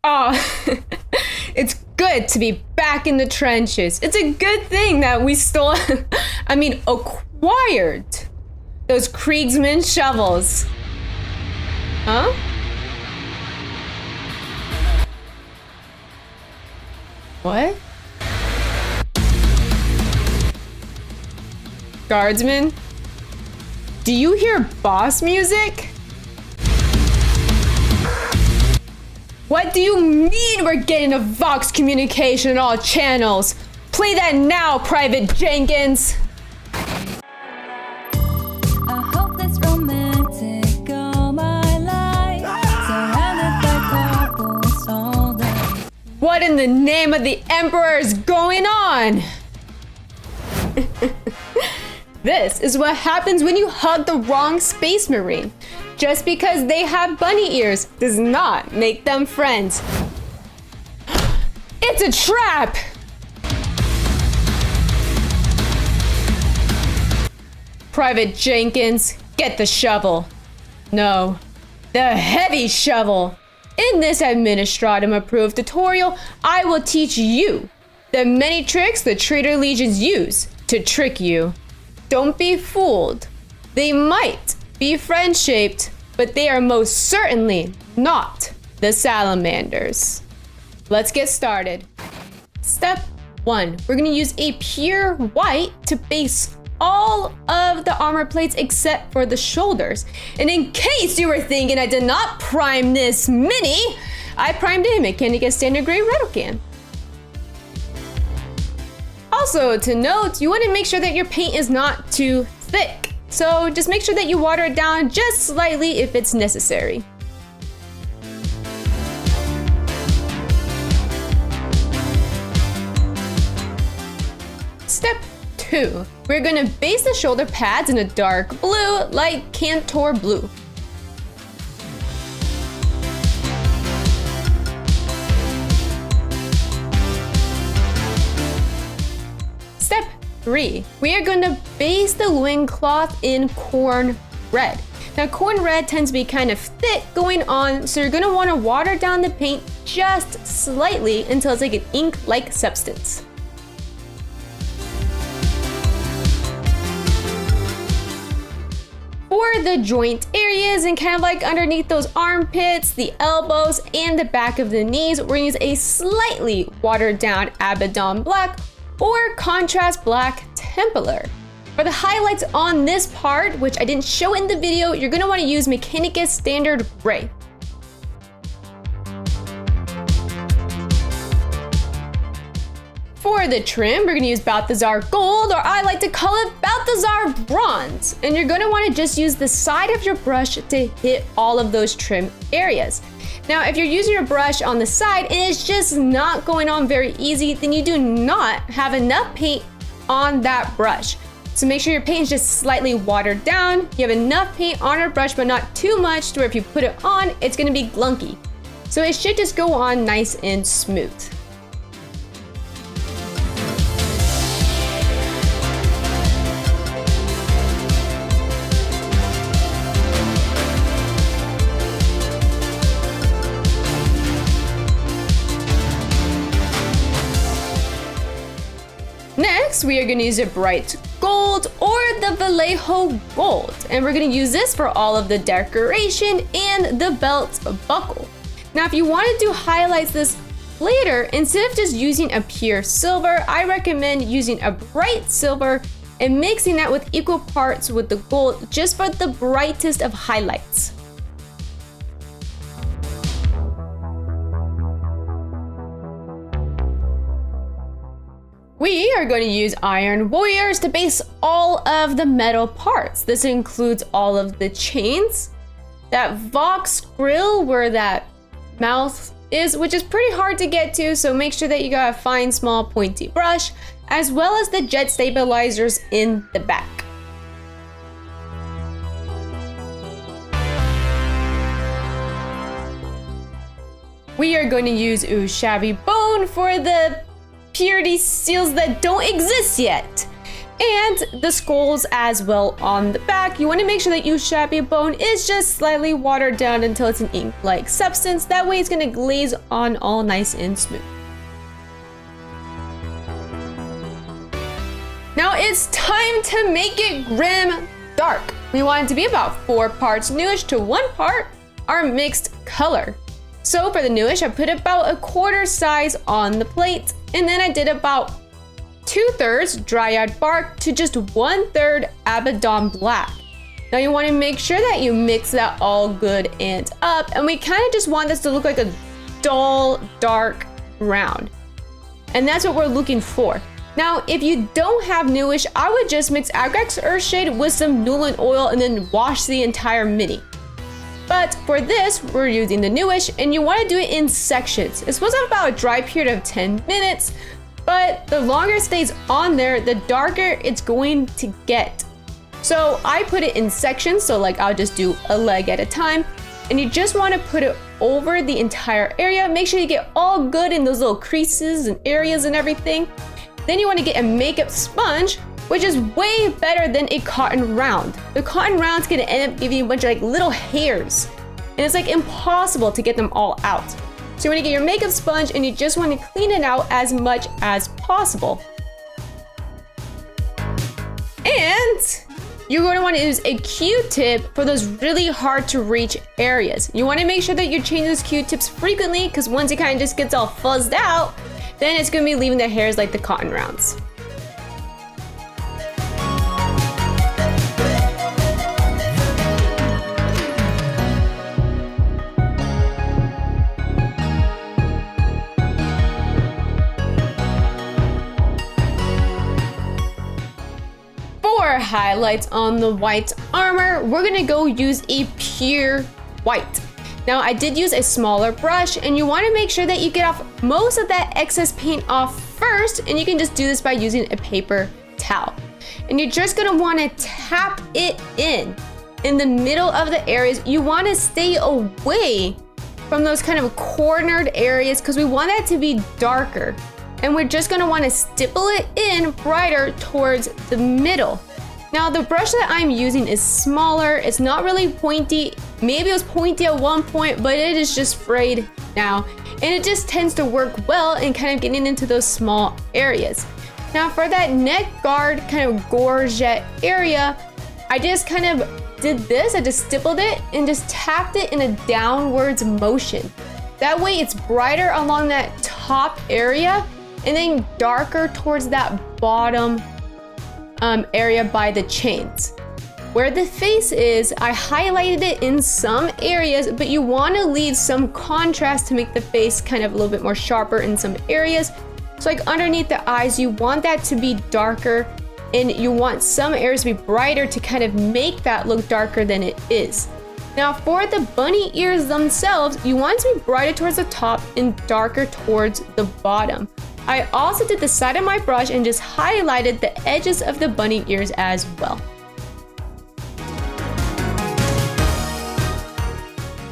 Oh, it's good to be back in the trenches. It's a good thing that we stole, acquired those Kriegsman shovels. Huh? What? Guardsmen? Do you hear boss music? What do you mean we're getting a Vox communication on all channels? Play that now, Private Jenkins! I hope that's romantic all my life. Surrounded by couples all day. What in the name of the Emperor is going on? This is what happens when you hug the wrong Space Marine. Just because they have bunny ears does not make them friends. It's a trap! Private Jenkins, get the shovel. No, the heavy shovel. In this Administratum approved tutorial, I will teach you the many tricks the Traitor Legions use to trick you. Don't be fooled. They might be friend-shaped, but they are most certainly not the salamanders. Let's get started. Step 1, we're gonna use a pure white to base all of the armor plates except for the shoulders. And in case you were thinking I did not prime this mini, I primed him and can't get standard gray rattle can. Also to note, you want to make sure that your paint is not too thick. So just make sure that you water it down just slightly if it's necessary. Step 2, we're gonna base the shoulder pads in a dark blue, like Cantor blue. Step 3, we are going to base the loincloth in corn red. Now corn red tends to be kind of thick going on, so you're going to want to water down the paint just slightly until it's like an ink-like substance. For the joint areas and kind of like underneath those armpits, the elbows, and the back of the knees, we're going to use a slightly watered down Abaddon black or contrast black Templar. For the highlights on this part, which I didn't show in the video, you're going to want to use Mechanicus Standard Gray. For the trim, we're going to use Balthazar Gold, or I like to call it Balthazar Bronze. And you're going to want to just use the side of your brush to hit all of those trim areas. Now, if you're using your brush on the side and it's just not going on very easy, then you do not have enough paint on that brush. So make sure your paint is just slightly watered down. You have enough paint on your brush, but not too much to where if you put it on, it's going to be glunky. So it should just go on nice and smooth. Next, we are going to use a bright gold or the Vallejo gold, and we're going to use this for all of the decoration and the belt buckle. Now, if you want to do highlights this later, instead of just using a pure silver, I recommend using a bright silver and mixing that with equal parts with the gold just for the brightest of highlights. We are going to use Iron Warriors to base all of the metal parts. This includes all of the chains, that Vox grill where that mouth is, which is pretty hard to get to, so make sure that you got a fine, small, pointy brush, as well as the jet stabilizers in the back. We are going to use Ushabti Bone for the purity seals that don't exist yet. And the skulls as well on the back. You want to make sure that your shabby bone is just slightly watered down until it's an ink-like substance. That way it's going to glaze on all nice and smooth. Now it's time to make it Grimdark. We want it to be about 4 parts Newsh to 1 part our mixed color. So for the Newsh, I put about 1/4 size on the plate, and then I did about 2/3 dryad bark to just 1/3 Abaddon black. Now you want to make sure that you mix that all good and up, and we kind of just want this to look like a dull, dark brown. And that's what we're looking for. Now, if you don't have Newsh, I would just mix Agrax Earthshade with some Nuln oil and then wash the entire mini. But for this, we're using the Newsh, and you want to do it in sections. It's supposed to have about a dry period of 10 minutes, but the longer it stays on there, the darker it's going to get. So I put it in sections, so like I'll just do a leg at a time, and you just want to put it over the entire area. Make sure you get all good in those little creases and areas and everything. Then you want to get a makeup sponge, which is way better than a cotton round. The cotton round's gonna end up giving you a bunch of like little hairs, and it's like impossible to get them all out. So you want to get your makeup sponge and you just want to clean it out as much as possible. And you're going to want to use a Q-tip for those really hard to reach areas. You want to make sure that you change those Q-tips frequently, because once it kind of just gets all fuzzed out, then it's going to be leaving the hairs like the cotton rounds. For highlights on the white armor, we're going to go use a pure white. Now I did use a smaller brush, and you want to make sure that you get off most of that excess paint off first, and you can just do this by using a paper towel. And you're just going to want to tap it in the middle of the areas. You want to stay away from those kind of cornered areas because we want that to be darker. And we're just going to want to stipple it in brighter towards the middle. Now the brush that I'm using is smaller. It's not really pointy. Maybe it was pointy at one point, but it is just frayed now. And it just tends to work well in kind of getting into those small areas. Now for that neck guard kind of gorget area, I just kind of did this. I just stippled it and just tapped it in a downwards motion. That way it's brighter along that top area and then darker towards that bottom area by the chains. Where the face is, I highlighted it in some areas, but you want to leave some contrast to make the face kind of a little bit more sharper in some areas. So like underneath the eyes, you want that to be darker, and you want some areas to be brighter to kind of make that look darker than it is. Now for the bunny ears themselves, you want to be brighter towards the top and darker towards the bottom. I also did the side of my brush and just highlighted the edges of the bunny ears as well.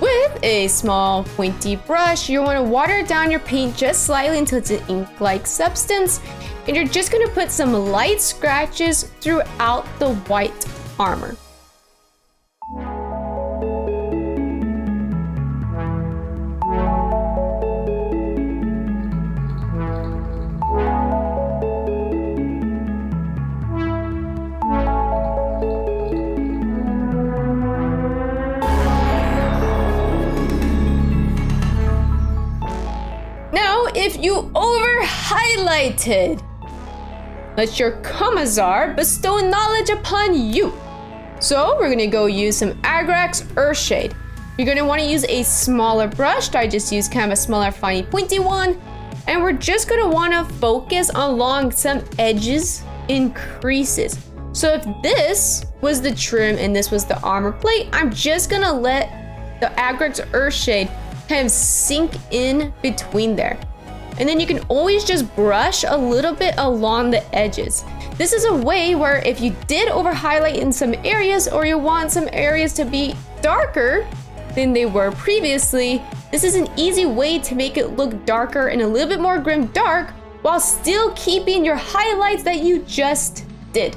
With a small pointy brush, you want to water down your paint just slightly until it's an ink-like substance, and you're just going to put some light scratches throughout the white armor. If you over-highlighted, let your Commissar bestow knowledge upon you. So we're gonna go use some Agrax Earthshade. You're gonna wanna use a smaller brush. I just used kind of a smaller, fine, pointy one. And we're just gonna wanna focus along some edges and creases. So if this was the trim and this was the armor plate, I'm just gonna let the Agrax Earthshade kind of sink in between there. And then you can always just brush a little bit along the edges. This is a way where if you did over highlight in some areas, or you want some areas to be darker than they were previously, this is an easy way to make it look darker and a little bit more grim dark while still keeping your highlights that you just did. did.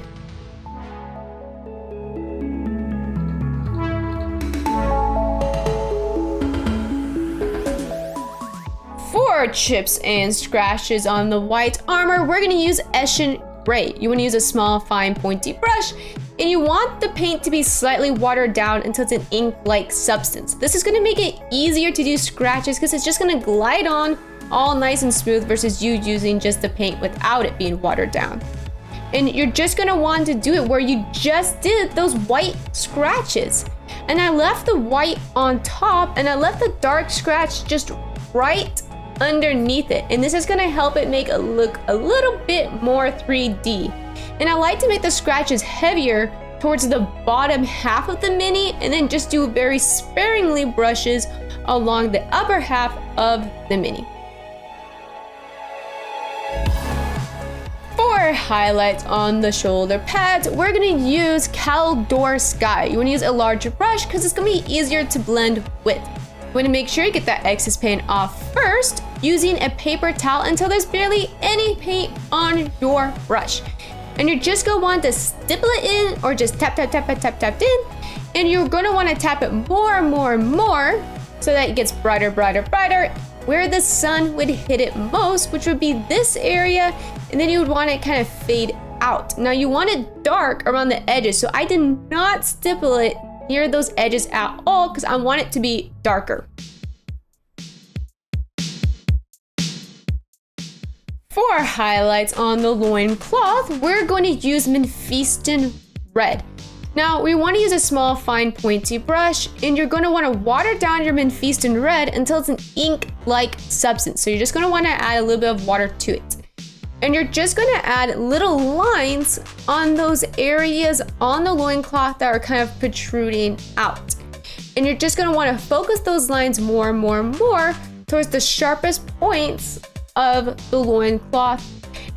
For chips and scratches on the white armor, we're gonna use Eshin Gray. You wanna use a small, fine, pointy brush, and you want the paint to be slightly watered down until it's an ink-like substance. This is gonna make it easier to do scratches because it's just gonna glide on all nice and smooth versus you using just the paint without it being watered down. And you're just gonna want to do it where you just did those white scratches. And I left the white on top and I left the dark scratch just right underneath it. And this is gonna help it make it look a little bit more 3D. And I like to make the scratches heavier towards the bottom half of the mini and then just do very sparingly brushes along the upper half of the mini. For highlights on the shoulder pads, we're gonna use Caldor Sky. You wanna use a larger brush because it's gonna be easier to blend with. You wanna make sure you get that excess paint off first using a paper towel until there's barely any paint on your brush. And you're just gonna want to stipple it in or just tap, tap, tap, tap, tap, tap in. And you're gonna wanna tap it more and more and more so that it gets brighter, brighter, brighter, where the sun would hit it most, which would be this area. And then you would want it kind of fade out. Now you want it dark around the edges. So I did not stipple it near those edges at all because I want it to be darker. For highlights on the loincloth, we're going to use Mephiston Red. Now we want to use a small, fine, pointy brush, and you're going to want to water down your Mephiston Red until it's an ink-like substance. So you're just going to want to add a little bit of water to it. And you're just going to add little lines on those areas on the loincloth that are kind of protruding out. And you're just going to want to focus those lines more and more and more towards the sharpest points of the loincloth.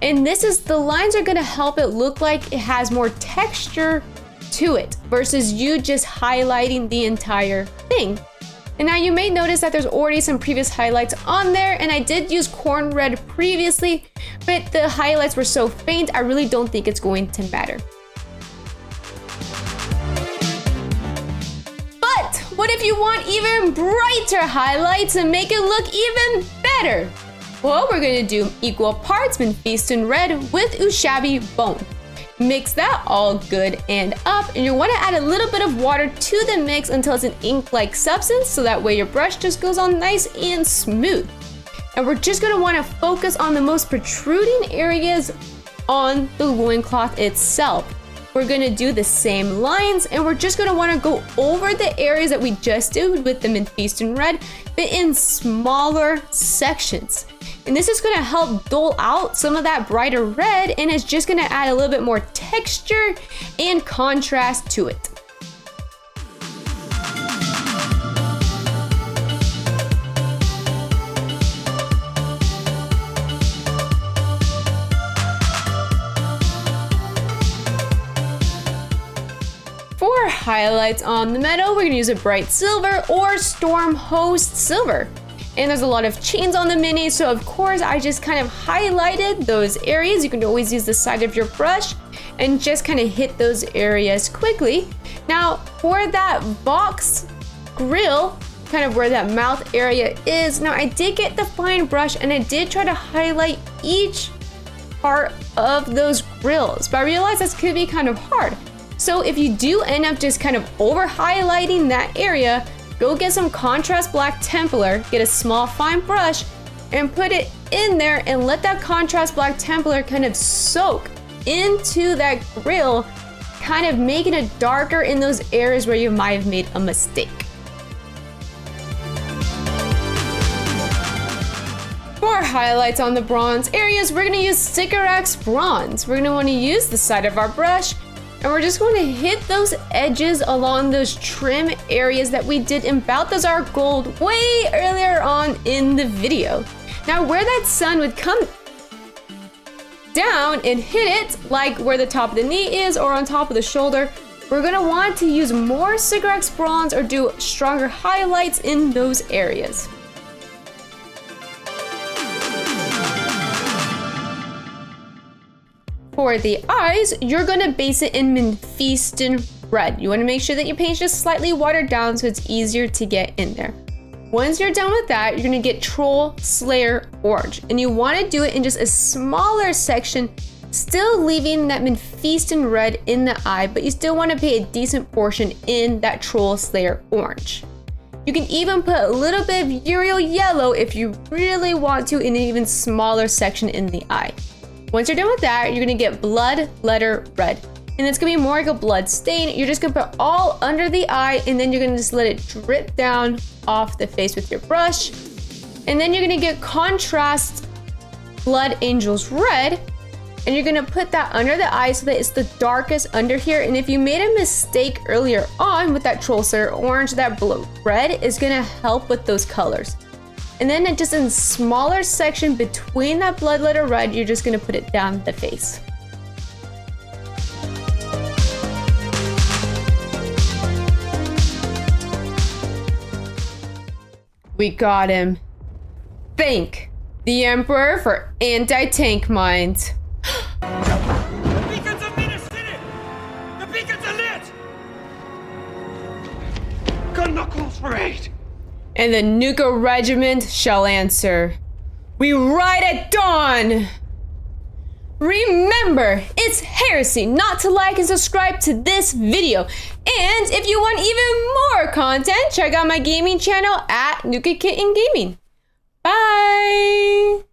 And the lines are going to help it look like it has more texture to it versus you just highlighting the entire thing. And now you may notice that there's already some previous highlights on there, and I did use corn red previously, but the highlights were so faint, I really don't think it's going to matter. But what if you want even brighter highlights and make it look even better? Well, we're gonna do equal parts Mephiston Red with Ushabti Bone. Mix that all good and up, and you want to add a little bit of water to the mix until it's an ink-like substance, so that way your brush just goes on nice and smooth. And we're just going to want to focus on the most protruding areas on the loincloth itself. We're going to do the same lines, and we're just going to want to go over the areas that we just did with the Mephiston Red, but in smaller sections. And this is going to help dull out some of that brighter red, and it's just going to add a little bit more texture and contrast to it. For highlights on the metal, we're going to use a bright silver or storm host silver. And there's a lot of chains on the mini, so of course I just kind of highlighted those areas. You can always use the side of your brush and just kind of hit those areas quickly. Now for that box grill, kind of where that mouth area is, now I did get the fine brush and I did try to highlight each part of those grills, but I realized this could be kind of hard. So if you do end up just kind of over highlighting that area, go get some contrast black Templar, get a small fine brush, and put it in there and let that contrast black Templar kind of soak into that grill, kind of making it darker in those areas where you might have made a mistake. For highlights on the bronze areas, we're gonna use Sycorax Bronze. We're gonna wanna use the side of our brush, and we're just going to hit those edges along those trim areas that we did in Balthazar Gold way earlier on in the video. Now where that sun would come down and hit it, like where the top of the knee is or on top of the shoulder, we're going to want to use more Sycorax Bronze or do stronger highlights in those areas. For the eyes, you're gonna base it in Mephiston red. You wanna make sure that your paint's just slightly watered down so it's easier to get in there. Once you're done with that, you're gonna get Troll Slayer orange. And you wanna do it in just a smaller section, still leaving that Mephiston red in the eye, but you still wanna pay a decent portion in that Troll Slayer orange. You can even put a little bit of Uriel yellow if you really want to in an even smaller section in the eye. Once you're done with that, you're gonna get Blood Letter Red. And it's gonna be more like a blood stain. You're just gonna put all under the eye and then you're gonna just let it drip down off the face with your brush. And then you're gonna get Contrast Blood Angels Red. And you're gonna put that under the eye so that it's the darkest under here. And if you made a mistake earlier on with that Troll Slayer orange, that blue red is gonna help with those colors. And then just in smaller section between that blood letter red, you're just gonna put it down the face. We got him. Thank the Emperor for anti-tank mines. The beacons are lit, city! The beacons are lit! Gun knuckles for aid! And the Nuka Regiment shall answer. We ride at dawn! Remember, it's heresy not to like and subscribe to this video. And if you want even more content, check out my gaming channel at Nuka Kitten Gaming. Bye!